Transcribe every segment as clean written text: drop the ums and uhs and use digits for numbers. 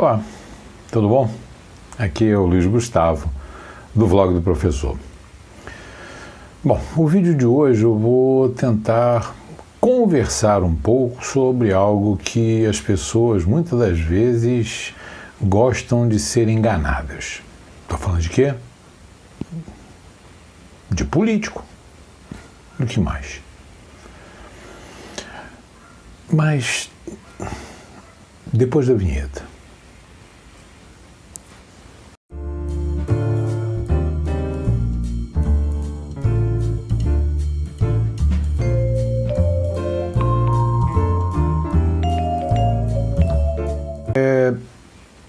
Olá, tudo bom? Aqui é o Luiz Gustavo, do Vlog do Professor. Bom, o vídeo de hoje eu vou tentar conversar um pouco sobre algo que as pessoas muitas das vezes gostam de ser enganadas. Estou falando de quê? De político. Do que mais? Mas depois da vinheta.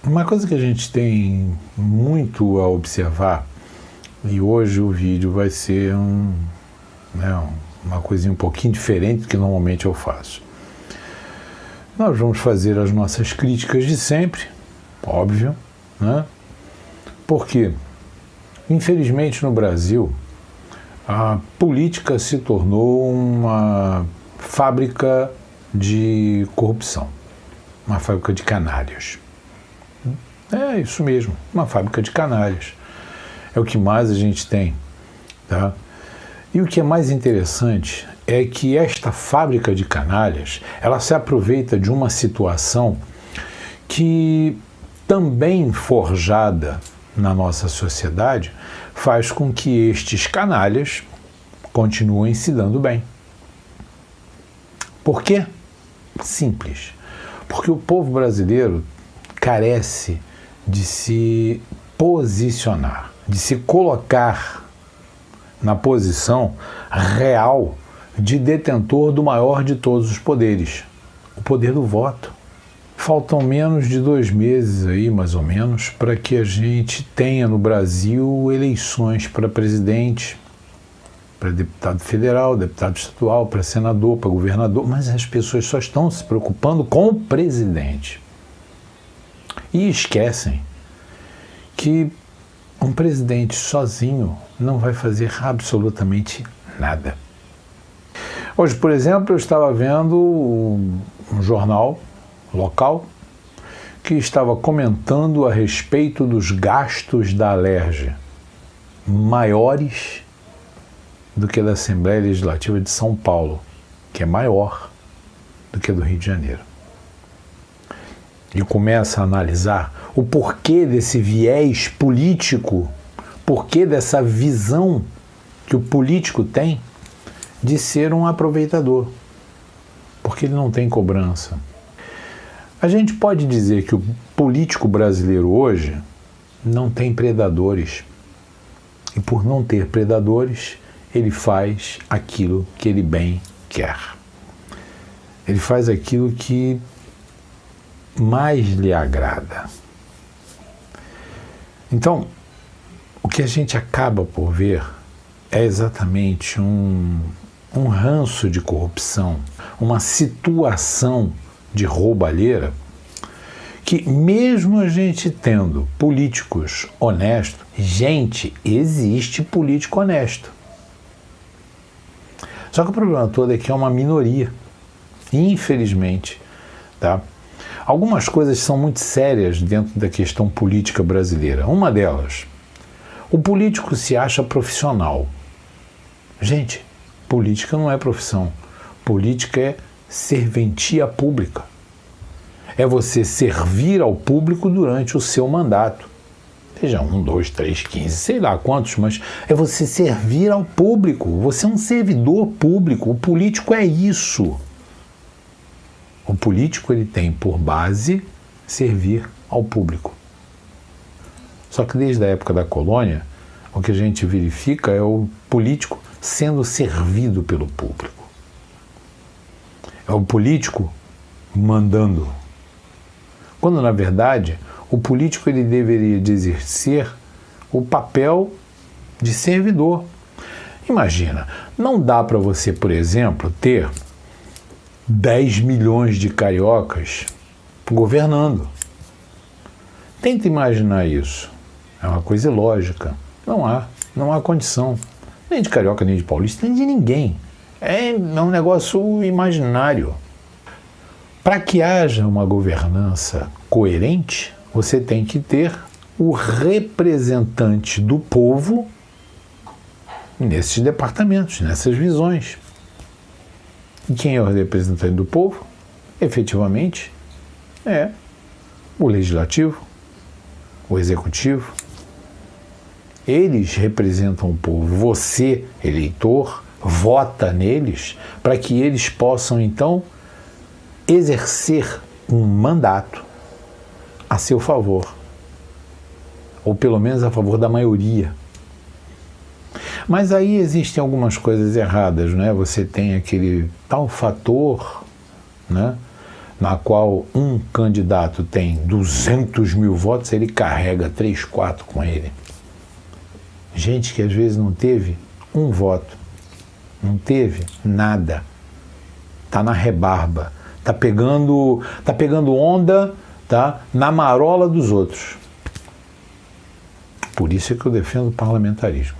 Uma coisa que a gente tem muito a observar, e hoje o vídeo vai ser uma coisinha um pouquinho diferente do que normalmente eu faço. Nós vamos fazer as nossas críticas de sempre, óbvio, né? Porque, infelizmente, no Brasil, a política se tornou uma fábrica de corrupção, uma fábrica de canários. É isso mesmo, uma fábrica de canalhas. É o que mais a gente tem, tá? E o que é mais interessante é que esta fábrica de canalhas, ela se aproveita de uma situação que, também forjada na nossa sociedade, faz com que estes canalhas continuem se dando bem. Por quê? Simples. Porque o povo brasileiro carece de se posicionar, de se colocar na posição real de detentor do maior de todos os poderes, o poder do voto. Faltam menos de 2 meses aí, mais ou menos, para que a gente tenha no Brasil eleições para presidente, para deputado federal, deputado estadual, para senador, para governador, mas as pessoas só estão se preocupando com o presidente. E esquecem que um presidente sozinho não vai fazer absolutamente nada. Hoje, por exemplo, eu estava vendo um jornal local que estava comentando a respeito dos gastos da Alerj, maiores do que a da Assembleia Legislativa de São Paulo, que é maior do que a do Rio de Janeiro. E começa a analisar o porquê desse viés político, porquê dessa visão que o político tem de ser um aproveitador, porque ele não tem cobrança. A gente pode dizer que o político brasileiro hoje não tem predadores, e por não ter predadores, ele faz aquilo que ele bem quer. Ele faz aquilo que mais lhe agrada. Então, o que a gente acaba por ver é exatamente um ranço de corrupção, uma situação de roubalheira que, mesmo a gente tendo políticos honestos, gente, existe político honesto. Só que o problema todo é que é uma minoria, infelizmente, tá? Algumas coisas são muito sérias dentro da questão política brasileira. Uma delas, o político se acha profissional. Gente, política não é profissão. Política é serventia pública. É você servir ao público durante o seu mandato. Seja 1, 2, 3, 15, sei lá quantos, mas é você servir ao público. Você é um servidor público. O político é isso. O político, ele tem por base servir ao público. Só que desde a época da colônia, o que a gente verifica é o político sendo servido pelo público. É o político mandando. Quando, na verdade, o político ele deveria de exercer o papel de servidor. Imagina, não dá para você, por exemplo, ter 10 milhões de cariocas governando. Tenta imaginar isso. É uma coisa ilógica. Não há condição. Nem de carioca, nem de paulista, nem de ninguém. É um negócio imaginário. Para que haja uma governança coerente, você tem que ter o representante do povo nesses departamentos, nessas visões. E quem é o representante do povo? Efetivamente, é o legislativo, o executivo. Eles representam o povo. Você, eleitor, vota neles para que eles possam, então, exercer um mandato a seu favor, ou pelo menos a favor da maioria. Mas aí existem algumas coisas erradas, né? Você tem aquele tal fator, né, na qual um candidato tem 200 mil votos, ele carrega 3, 4 com ele. Gente que às vezes não teve um voto, não teve nada, tá na rebarba, tá pegando onda, tá, na marola dos outros. Por isso é que eu defendo o parlamentarismo.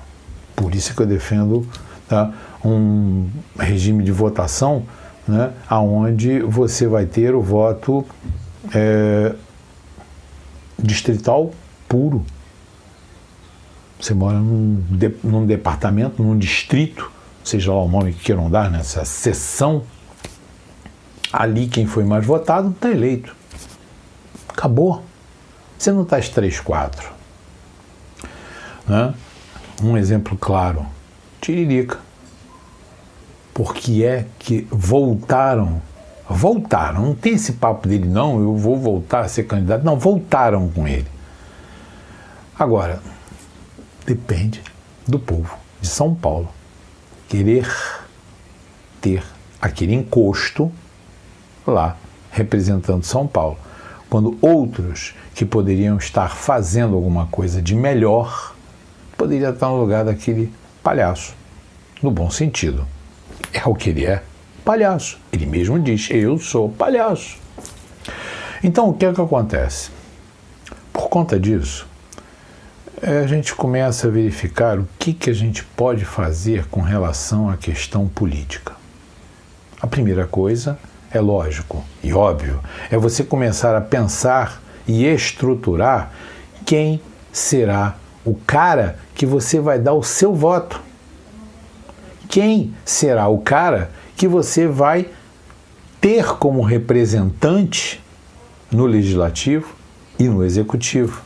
Por isso é que eu defendo, tá, um regime de votação, né, onde você vai ter o voto distrital puro. Você mora num departamento, num distrito, seja lá o nome que queiram dar nessa seção, ali quem foi mais votado está eleito. Acabou. Você não está às 3, 4. Né? Um exemplo claro, Tiririca. Por que é que voltaram, não tem esse papo dele, não, eu vou voltar a ser candidato, não, voltaram com ele. Agora, depende do povo de São Paulo querer ter aquele encosto lá representando São Paulo, quando outros que poderiam estar fazendo alguma coisa de melhor poderia estar no lugar daquele palhaço, no bom sentido. É o que ele é, palhaço. Ele mesmo diz, eu sou palhaço. Então, o que é que acontece? Por conta disso, a gente começa a verificar o que a gente pode fazer com relação à questão política. A primeira coisa, é lógico e óbvio, é você começar a pensar e estruturar quem será o cara que você vai dar o seu voto. Quem será o cara que você vai ter como representante no legislativo e no executivo.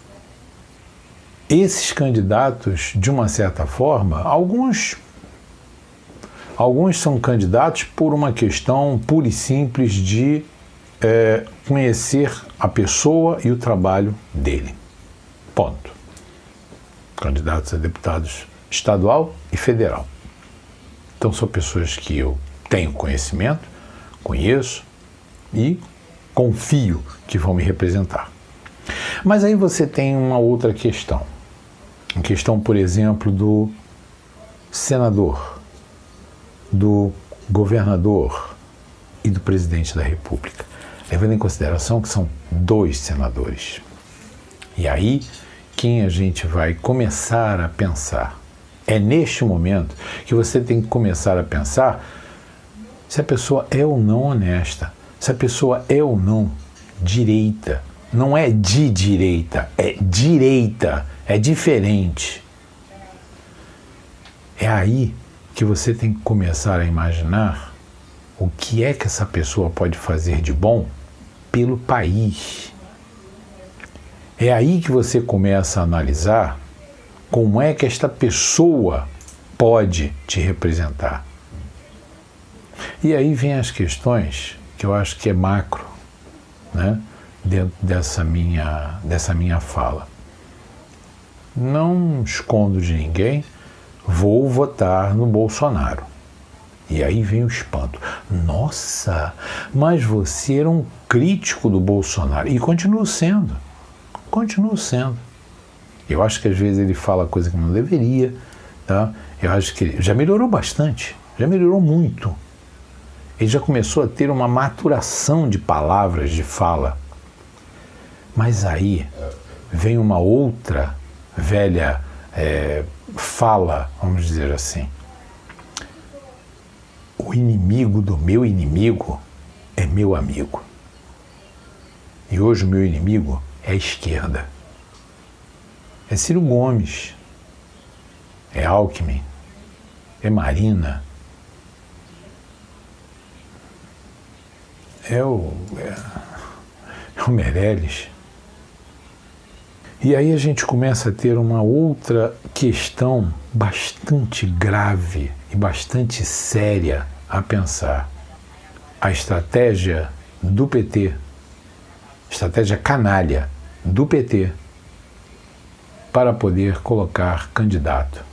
Esses candidatos, de uma certa forma, alguns são candidatos por uma questão pura e simples de conhecer a pessoa e o trabalho dele. Ponto. Candidatos a deputados estadual e federal. Então são pessoas que eu tenho conhecimento, conheço e confio que vão me representar. Mas aí você tem uma outra questão. A questão, por exemplo, do senador, do governador e do presidente da República, levando em consideração que são 2 senadores. E aí, quem a gente vai começar a pensar? É neste momento que você tem que começar a pensar se a pessoa é ou não honesta, se a pessoa é ou não direita. Não é de direita, é direita, é diferente. É aí que você tem que começar a imaginar o que é que essa pessoa pode fazer de bom pelo país. É aí que você começa a analisar como é que esta pessoa pode te representar. E aí vem as questões que eu acho que é macro, né, dentro dessa minha fala. Não escondo de ninguém, vou votar no Bolsonaro. E aí vem o espanto. Nossa, mas você era um crítico do Bolsonaro. E continuo sendo. Eu acho que às vezes ele fala coisa que não deveria, tá? Eu acho que ele já melhorou bastante, já melhorou muito. Ele já começou a ter uma maturação de palavras, de fala. Mas aí vem uma outra velha fala, vamos dizer assim. O inimigo do meu inimigo é meu amigo. E hoje o meu inimigo é a esquerda. É Ciro Gomes, é Alckmin, é Marina, é o Meirelles. E aí a gente começa a ter uma outra questão bastante grave e bastante séria a pensar. A estratégia do PT, estratégia canalha do PT, para poder colocar candidato.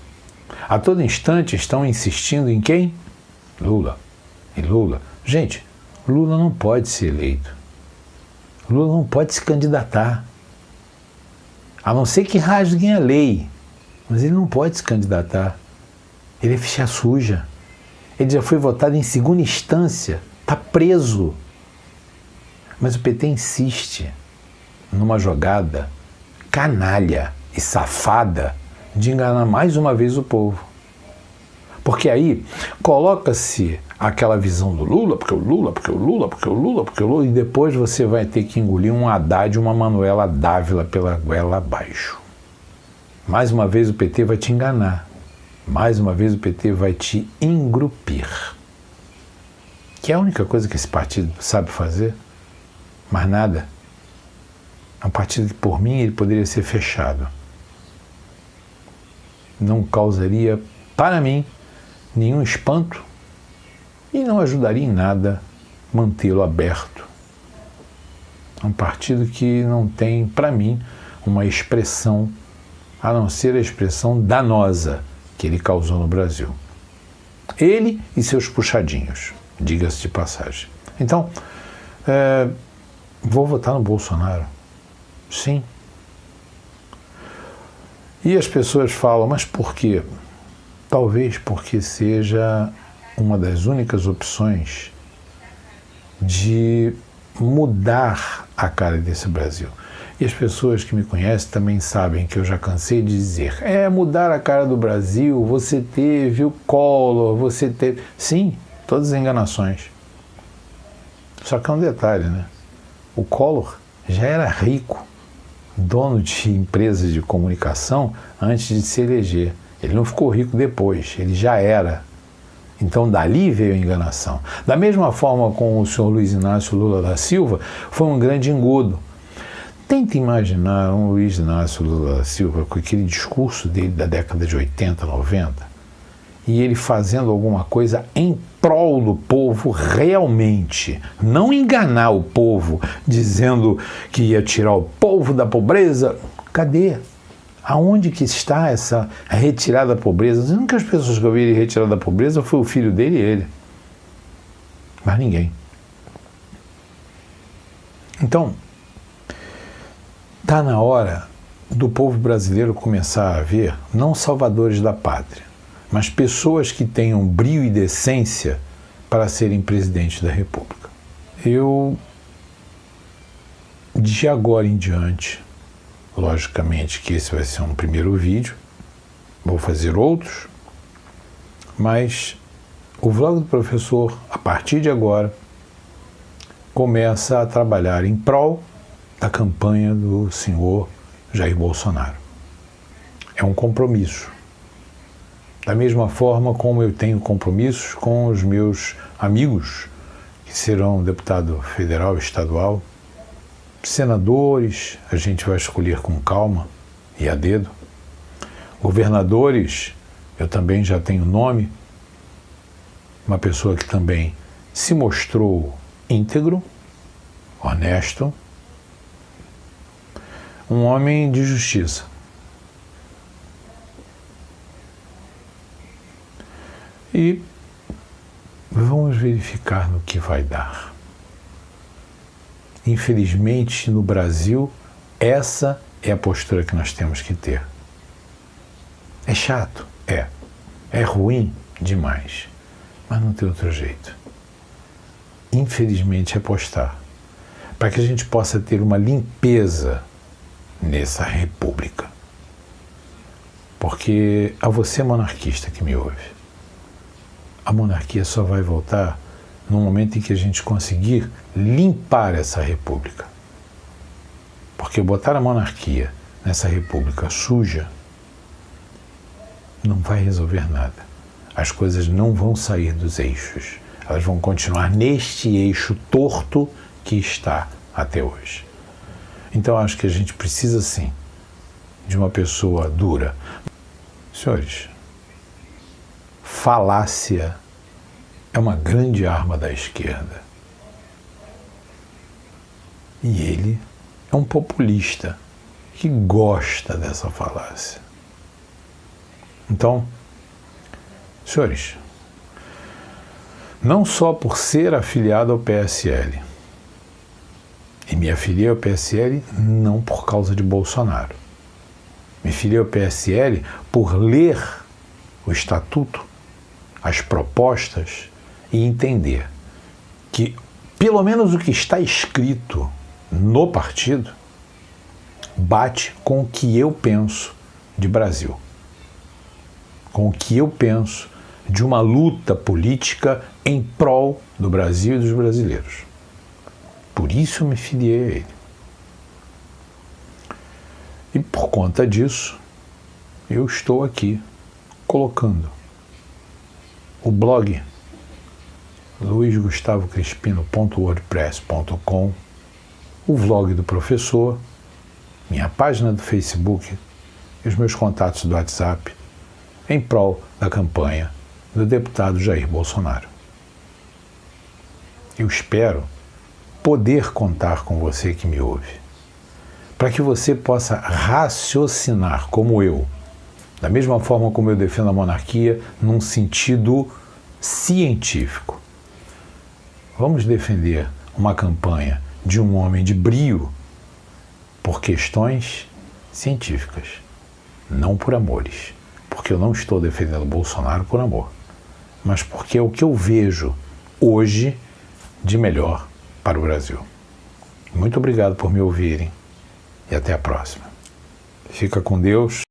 A todo instante estão insistindo em quem? Lula. E Lula. Gente, Lula não pode ser eleito. Lula não pode se candidatar. A não ser que rasguem a lei. Mas ele não pode se candidatar. Ele é ficha suja. Ele já foi votado em segunda instância. Está preso. Mas o PT insiste numa jogada canalha e safada de enganar mais uma vez o povo. Porque aí coloca-se aquela visão do Lula, porque o Lula, porque o Lula, porque o Lula, porque o Lula, e depois você vai ter que engolir um Haddad e uma Manuela Dávila pela goela abaixo. Mais uma vez o PT vai te enganar. Mais uma vez o PT vai te engrupir. Que é a única coisa que esse partido sabe fazer. Mais nada. É um partido que, por mim, ele poderia ser fechado. Não causaria, para mim, nenhum espanto e não ajudaria em nada mantê-lo aberto. É um partido que não tem, para mim, uma expressão, a não ser a expressão danosa que ele causou no Brasil. Ele e seus puxadinhos, diga-se de passagem. Então, vou votar no Bolsonaro. Sim. E as pessoas falam, mas por quê? Talvez porque seja uma das únicas opções de mudar a cara desse Brasil. E as pessoas que me conhecem também sabem que eu já cansei de dizer, mudar a cara do Brasil, você teve o Collor, você teve... Sim, todas as enganações. Só que é um detalhe, né? O Collor já era rico, dono de empresas de comunicação antes de se eleger. Ele não ficou rico depois, ele já era. Então dali veio a enganação. Da mesma forma com o senhor Luiz Inácio Lula da Silva, foi um grande engodo. Tenta imaginar um Luiz Inácio Lula da Silva com aquele discurso dele da década de 80, 90, e ele fazendo alguma coisa em prol do povo realmente, não enganar o povo dizendo que ia tirar o povo da pobreza. Cadê? Aonde que está essa retirada da pobreza? As únicas pessoas que eu vi ele retirar da pobreza foi o filho dele e ele. Mas ninguém. Então, está na hora do povo brasileiro começar a ver, não salvadores da pátria, mas pessoas que tenham brio e decência para serem presidentes da República. Eu, de agora em diante, logicamente que esse vai ser um primeiro vídeo, vou fazer outros, mas o Vlog do Professor, a partir de agora, começa a trabalhar em prol da campanha do senhor Jair Bolsonaro. É um compromisso. Da mesma forma como eu tenho compromissos com os meus amigos, que serão deputado federal, estadual, senadores, a gente vai escolher com calma e a dedo. Governadores, eu também já tenho nome, uma pessoa que também se mostrou íntegro, honesto, um homem de justiça. E vamos verificar no que vai dar. Infelizmente, no Brasil, essa é a postura que nós temos que ter. É chato? É. É ruim? Demais. Mas não tem outro jeito. Infelizmente, é postar. Para que a gente possa ter uma limpeza nessa república. Porque a você, monarquista que me ouve, a monarquia só vai voltar no momento em que a gente conseguir limpar essa república. Porque botar a monarquia nessa república suja não vai resolver nada. As coisas não vão sair dos eixos. Elas vão continuar neste eixo torto que está até hoje. Então acho que a gente precisa sim de uma pessoa dura. Senhores, falácia é uma grande arma da esquerda. E ele é um populista que gosta dessa falácia. Então, senhores, não só por ser afiliado ao PSL, e me afiliei ao PSL não por causa de Bolsonaro, me filiei ao PSL por ler o estatuto, as propostas e entender que pelo menos o que está escrito no partido bate com o que eu penso de Brasil, com o que eu penso de uma luta política em prol do Brasil e dos brasileiros. Por isso eu me filiei a ele. E por conta disso, eu estou aqui colocando o blog luizgustavocrispino.wordpress.com, o vlog do professor, minha página do Facebook e os meus contatos do WhatsApp em prol da campanha do deputado Jair Bolsonaro. Eu espero poder contar com você que me ouve, para que você possa raciocinar como eu, da mesma forma como eu defendo a monarquia, num sentido científico. Vamos defender uma campanha de um homem de brio por questões científicas, não por amores, porque eu não estou defendendo Bolsonaro por amor, mas porque é o que eu vejo hoje de melhor para o Brasil. Muito obrigado por me ouvirem e até a próxima. Fica com Deus.